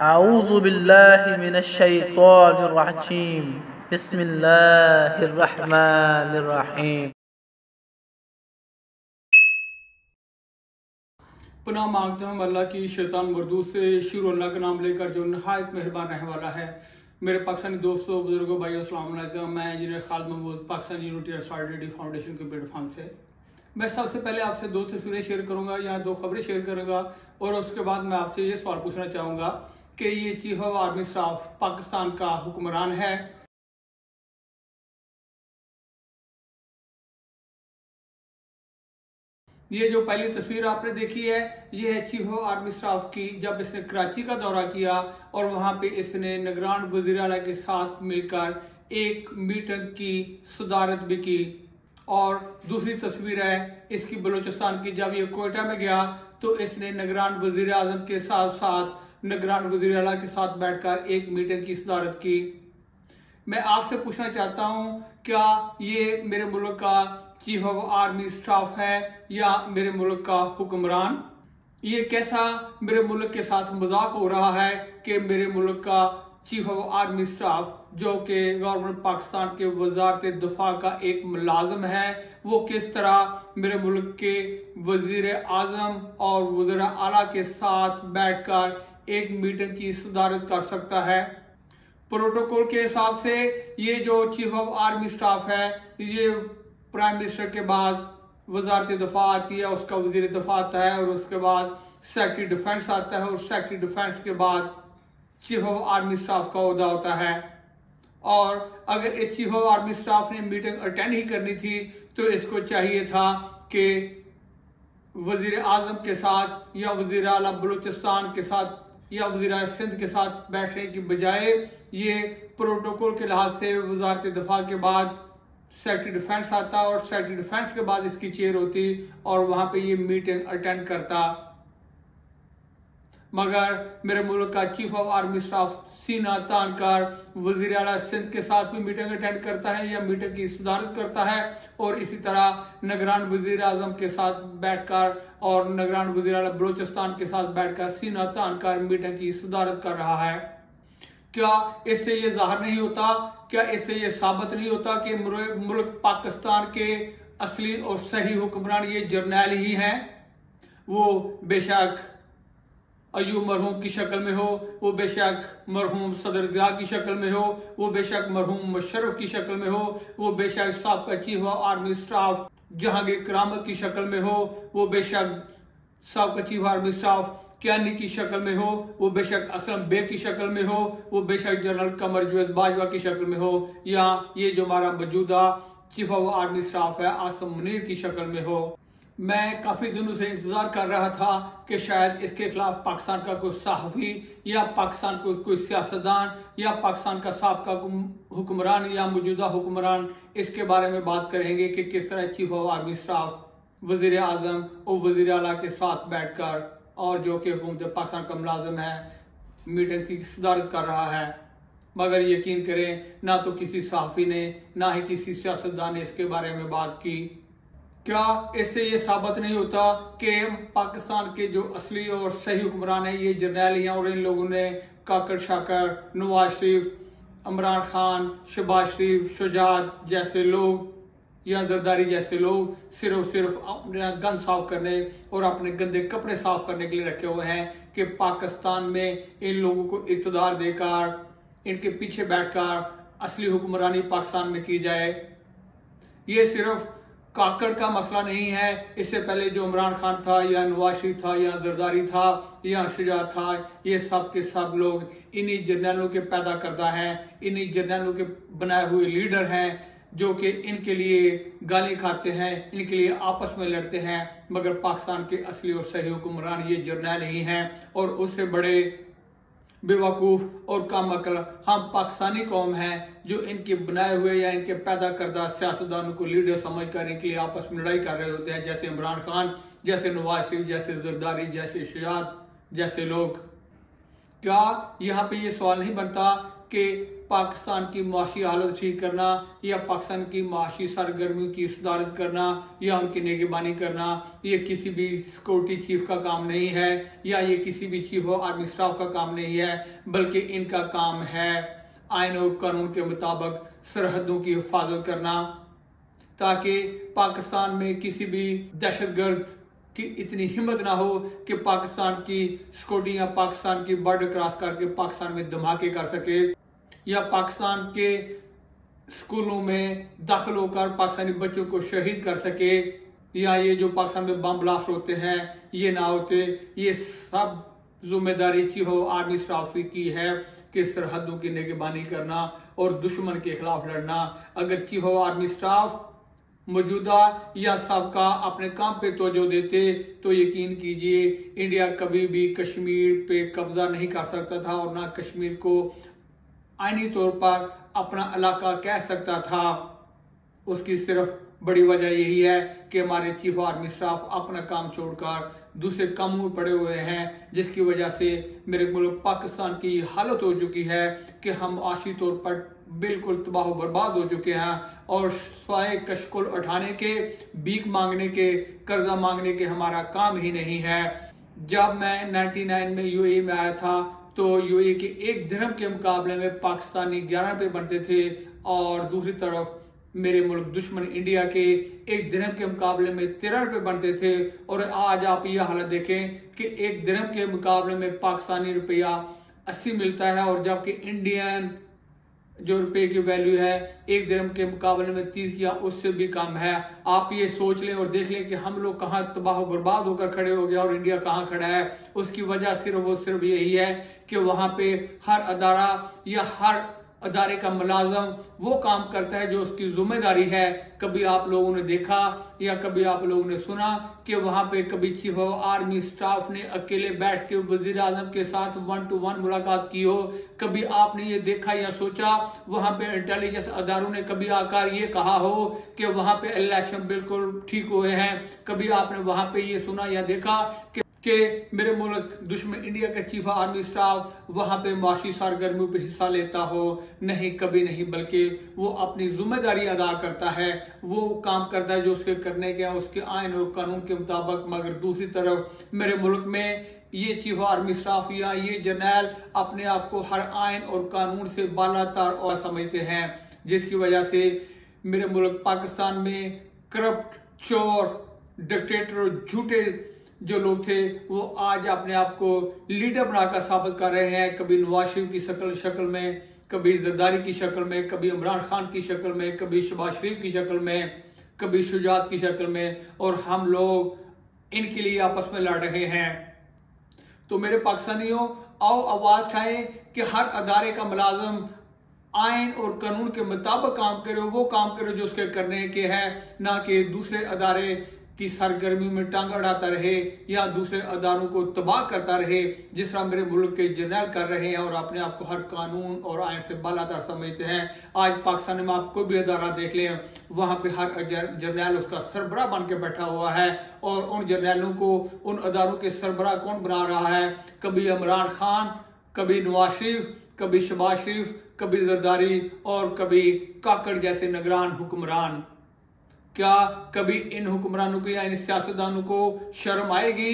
अऊज़ु बिल्लाहि मिनश्शैतानिर्रजीम बिस्मिल्लाहिर्रहमानिर्रहीम। पनाह मांगते हैं हम अल्लाह की शैतान मरदूद से। शुरू अल्लाह का नाम लेकर जो नहायत मेहरबान रहने वाला है। मेरे पाकिस्तानी दोस्तों, बुजुर्गों, भाइयों, अस्सलाम वालेकुम। मैं engineer Khalid Mahmood Pakistan unity solidarity foundation के बेड फंड से। मैं सबसे पहले आपसे दो तस्वीरें शेयर करूंगा या दो खबरें शेयर करूंगा और उसके बाद मैं आपसे ये सवाल पूछना चाहूँगा कि ये chief of army staff Pakistan का हुक्मरान है। ये जो पहली तस्वीर आपने देखी है, ये है चीफ ऑफ आर्मी स्टाफ की, जब इसने कराची का दौरा किया और वहां पे इसने निगरान वज़ीर आला के साथ मिलकर एक मीटिंग की सदारत भी की। और दूसरी तस्वीर है इसकी बलूचिस्तान की, जब ये कोयटा में गया तो इसने निगरान वज़ीर आज़म के साथ साथ निगरान वज़ीर आला के साथ बैठकर एक मीटिंग की सदारत की। मैं आपसे पूछना चाहता हूं, क्या ये मेरे मुल्क का चीफ ऑफ आर्मी स्टाफ है या मेरे मुल्क का हुक्मरान? ये कैसा मेरे मुल्क के साथ मजाक हो रहा है कि मेरे मुल्क का चीफ ऑफ आर्मी स्टाफ, जो कि गवर्नमेंट पाकिस्तान के वजारत दफा का एक मुलाजम है, वो किस तरह मेरे मुल्क के वजीर आजम और वज़ीर आला के साथ बैठकर एक मीटिंग की सदारत कर सकता है। प्रोटोकॉल के हिसाब से ये जो चीफ ऑफ आर्मी स्टाफ है, ये प्राइम मिनिस्टर के बाद वजारत दफा आती है, उसका वजीर दफा आता है और उसके बाद सेक्रेटरी डिफेंस आता है और सेक्रेटरी डिफेंस के बाद चीफ ऑफ आर्मी स्टाफ का ओहदा होता है। और अगर इस चीफ ऑफ आर्मी स्टाफ ने मीटिंग अटेंड ही करनी थी तो इसको चाहिए था कि वजीर आजम के साथ या वजीर आला बलूचिस्तान के साथ या वज़ीर आला सिंध के साथ बैठने की बजाय ये प्रोटोकॉल के लिहाज से वजारत दफा के बाद सेक्रेटरी डिफेंस आता और सेक्रेटरी डिफेंस के बाद इसकी चेयर होती और वहां पे ये मीटिंग अटेंड करता। मगर मेरे मुल्क का चीफ ऑफ आर्मी स्टाफ सीना तान कर वज़ीर आला सिंध के साथ भी मीटिंग अटेंड करता है या मीटिंग की सदारत करता है और इसी तरह निगरान वज़ीर आज़म के साथ बैठकर और निगरान वज़ीर आला बलूचिस्तान के साथ बैठकर सीना तान कर मीटिंग की सदारत कर रहा है। क्या इससे ये जाहिर नहीं होता, क्या इससे ये साबित नहीं होता कि मुल्क पाकिस्तान के असली और सही हुक्मरान ये जर्नैल ही हैं? वो बेशक अयूब मरहूम की शक्ल में हो, वो बेशक मरहूम सदर ज़िया की शक्ल में हो, वो बेशक मरहूम मुशर्रफ की शक्ल में हो, वो बेशक साबका chief of army staff Jehangir Karamat की शक्ल में हो, वो बेशक साबका चीफ आर्मी स्टाफ कियानी की शक्ल में हो, वो बेशक असलम बेग की शक्ल में हो, वो बेशक जनरल कमर जवेद बाजवा की शक्ल में हो, या ये जो हमारा मौजूदा चीफ ऑफ आर्मी स्टाफ है आसिम मुनीर की शक्ल में हो। मैं काफी दिनों से इंतजार कर रहा था कि शायद इसके खिलाफ पाकिस्तान का कोई सहाफ़ी या पाकिस्तान को कोई सियासतदान या पाकिस्तान का साबका हुक्मरान या मौजूदा हुक्मरान इसके बारे में बात करेंगे कि किस तरह चीफ ऑफ आर्मी स्टाफ वज़ीर आज़म और वज़ीर आला के साथ बैठकर और जो कि हुकूमत पाकिस्तान का मुलाजिम है मीटिंग की सदारत कर रहा है। मगर यकीन करें, ना तो किसी सहाफ़ी ने ना ही किसी सियासतदान ने इसके बारे में बात की। क्या इससे ये साबित नहीं होता कि पाकिस्तान के जो असली और सही हुक्मरान है ये जर्नैल ही हैं और इन लोगों ने काकर शाकर, नवाज शरीफ, इमरान खान, शहबाज शरीफ, शुजात जैसे लोग या जरदारी जैसे लोग सिर्फ अपने गन साफ करने और अपने गंदे कपड़े साफ करने के लिए रखे हुए हैं कि पाकिस्तान में इन लोगों को इक़्तिदार देकर इनके पीछे बैठकर असली हुक्मरानी पाकिस्तान में की जाए। ये सिर्फ काकड़ का मसला नहीं है। इससे पहले जो इमरान खान था या नवाज शरीफ था या जरदारी था या शुजात था, ये सब के सब लोग इन्हीं जर्नैलों के पैदा करता है, इन्हीं जर्नैलों के बनाए हुए लीडर हैं जो कि इनके लिए गाली खाते हैं, इनके लिए आपस में लड़ते हैं। मगर पाकिस्तान के असली और सही हुक्मरान ये जर्नैल ही हैं और उससे बड़े बेवकूफ़ और कम अकल हम पाकिस्तानी कौम हैं जो इनके बनाए हुए या इनके पैदा करदा सियासतदानों को लीडर समझकर इनके लिए आपस में लड़ाई कर रहे होते हैं, जैसे इमरान खान, जैसे नवाज शरीफ, जैसे जरदारी, जैसे शुजात जैसे लोग। क्या यहाँ पे ये सवाल नहीं बनता कि पाकिस्तान की माशी हालत ठीक करना या पाकिस्तान की माशी सरगर्मियों की सुधारत करना या उनकी निगरानी करना ये किसी भी सिक्योरिटी चीफ का काम नहीं है या ये किसी भी चीफ ऑफ आर्मी स्टाफ का काम नहीं है, बल्कि इनका काम है आईन और कानून के मुताबिक सरहदों की हिफाजत करना, ताकि पाकिस्तान में किसी भी दहशतगर्द की इतनी हिम्मत ना हो कि पाकिस्तान की सिक्योरिटी या पाकिस्तान की बॉर्डर क्रॉस करके पाकिस्तान में धमाके कर सके या पाकिस्तान के स्कूलों में दाखिल होकर पाकिस्तानी बच्चों को शहीद कर सके, या ये जो पाकिस्तान में बम ब्लास्ट होते हैं ये ना होते। ये सब जिम्मेदारी चीफ ऑफ आर्मी स्टाफ की है कि सरहदों की निगरानी करना और दुश्मन के खिलाफ लड़ना। अगर चीफ ऑफ आर्मी स्टाफ मौजूदा या सबका अपने काम पे तवज्जो देते तो यकीन कीजिए इंडिया कभी भी कश्मीर पे कब्जा नहीं कर सकता था और ना कश्मीर को आईनी तौर पर अपना इलाका कह सकता था। उसकी सिर्फ बड़ी वजह यही है कि हमारे चीफ आर्मी स्टाफ अपना काम छोड़कर दूसरे कामों में पड़े हुए हैं, जिसकी वजह से मेरे मुल्क पाकिस्तान की हालत हो चुकी है कि हम आशी तौर पर बिल्कुल तबाह बर्बाद हो चुके हैं और स्वाय कशकुल उठाने के, भीख मांगने के, कर्जा मांगने के हमारा काम ही नहीं है। जब मैं 99 में यूएई में आया था तो यूएई के 1 दिरहम के मुकाबले में पाकिस्तानी 11 रुपए बनते थे और दूसरी तरफ मेरे मुल्क दुश्मन इंडिया के 1 दिरहम के मुकाबले में 13 रुपए बनते थे। और आज आप यह हालत देखें कि 1 दिरहम के मुकाबले में पाकिस्तानी रुपया 80 मिलता है और जबकि इंडियन जो रुपए की वैल्यू है 1 दिरहम के मुकाबले में 30 या उससे भी कम है। आप ये सोच लें और देख लें कि हम लोग कहाँ तबाह बर्बाद होकर खड़े हो गए और इंडिया कहाँ खड़ा है। उसकी वजह सिर्फ और सिर्फ यही है कि वहां पे हर अदारा या हर अदारे का मुलाजम वो काम करता है जो उसकी जिम्मेदारी है। कभी आप लोगों ने देखा या कभी आप लोगों ने सुना कि वहां पे कभी चीफ ऑफ आर्मी स्टाफ ने अकेले बैठ के वजीर आजम के साथ 1-to-1 मुलाकात की हो? कभी आपने ये देखा या सोचा वहां पे इंटेलिजेंस अदारों ने कभी आकर ये कहा हो कि वहां पे इलेक्शन बिल्कुल ठीक हुए हैं? कभी आपने वहां पे ये सुना या देखा कि मेरे मुल्क दुश्मन इंडिया का चीफ आर्मी स्टाफ वहां पे माशी सरगर्मियों पे हिस्सा लेता हो? नहीं, कभी नहीं, बल्कि वो अपनी जिम्मेदारी अदा करता है, वो काम करता है जो उसके करने के उसके आइन और कानून के मुताबिक। मगर दूसरी तरफ मेरे मुल्क में ये चीफ आर्मी स्टाफ या ये जर्नैल अपने आप को हर आइन और कानून से बालातर और समझते हैं, जिसकी वजह से मेरे मुल्क पाकिस्तान में करप्ट, चोर, डिक्टेटर, झूठे जो लोग थे वो आज अपने आप को लीडर बनाकर साबित कर रहे हैं। कभी नवाज शरीफ की शक्ल में, कभी जरदारी की शक्ल में, कभी इमरान खान की शक्ल में, कभी शहबाज शरीफ की शक्ल में, कभी शुजात की शक्ल में, और हम लोग इनके लिए आपस में लड़ रहे हैं। तो मेरे पाकिस्तानियों, आओ आवाज उठाएं कि हर अदारे का मुलाजम आइन और कानून के मुताबिक काम करे, वो काम करे जो उसके करने के है, ना कि दूसरे अदारे की सरगर्मियों में टांग अड़ाता रहे या दूसरे अदारों को तबाह करता रहे, जिस तरह मेरे मुल्क के जर्नैल कर रहे हैं और अपने आप को हर कानून और आइन से बालातर समझते हैं। आज पाकिस्तान में आप कोई भी अदारा देख लें, वहां पे हर जर्नैल उसका सरबराह बन के बैठा हुआ है और उन जर्नैलों को, उन अदारों के सरबराह कौन बना रहा है? कभी इमरान खान, कभी नवाज शरीफ, कभी शहबाज शरीफ, कभी जरदारी और कभी काकड़ जैसे निगरान हुक्मरान। क्या कभी इन हुक्मरानों को या इन सियासतदानों को शर्म आएगी?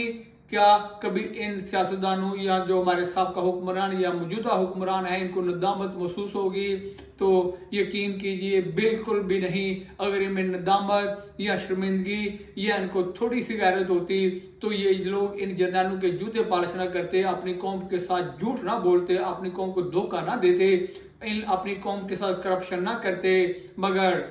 क्या कभी इन सियासतदानों या जो हमारे साबका हुक्मरान या मौजूदा हुक्मरान है इनको नदामत महसूस होगी? तो यकीन कीजिए बिल्कुल भी नहीं। अगर इनमें नदामत या शर्मिंदगी या इनको थोड़ी सी गैरत होती तो ये लोग इन जर्नैलों के जूते पालिश ना करते, अपनी कौम के साथ झूठ ना बोलते, अपनी कौम को धोखा ना देते, अपनी कौम के साथ करप्शन ना करते। मगर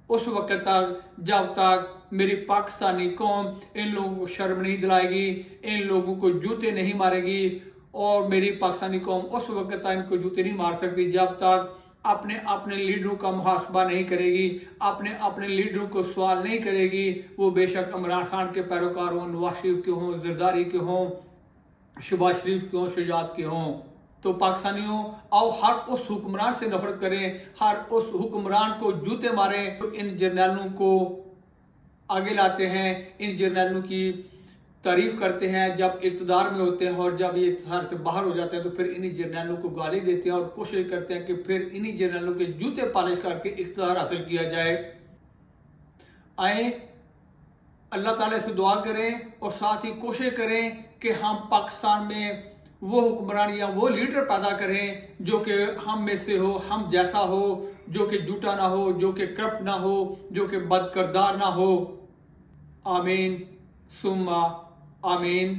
उस वक्त तक जब तक मेरी पाकिस्तानी कौम इन लोगों को शर्म नहीं दिलाएगी, इन लोगों को जूते नहीं मारेगी, और मेरी पाकिस्तानी कौम उस वक्त तक इनको जूते नहीं मार सकती जब तक अपने अपने लीडरों का मुहासबा नहीं करेगी, अपने अपने लीडरों को सवाल नहीं करेगी। वो बेशक इमरान खान के पैरोकार हों, नवाज शरीफ के हों, जरदारी के हों, शहबाज शरीफ के हों, शुजात के हों। तो पाकिस्तानियों, आओ हर उस हुक्मरान से नफरत करें, हर उस हुक्मरान को जूते मारें तो इन जर्नैलों को आगे लाते हैं, इन जर्नैलों की तारीफ करते हैं जब इक़्तिदार में होते हैं, और जब ये इक़्तिदार से बाहर हो जाते हैं तो फिर इन्हीं जर्नैलों को गाली देते हैं और कोशिश करते हैं कि फिर इन्हीं जर्नैलों के जूते पालिश करके इक़्तिदार हासिल किया जाए। आए अल्लाह ताला से दुआ करें और साथ ही कोशिश करें कि हम पाकिस्तान में वो हुक्मरान या वो लीडर पैदा करें जो कि हम में से हो, हम जैसा हो, जो कि झूठा ना हो, जो कि करप्ट ना हो, जो कि बदकिरदार ना हो। आमीन सुम्मा आमीन।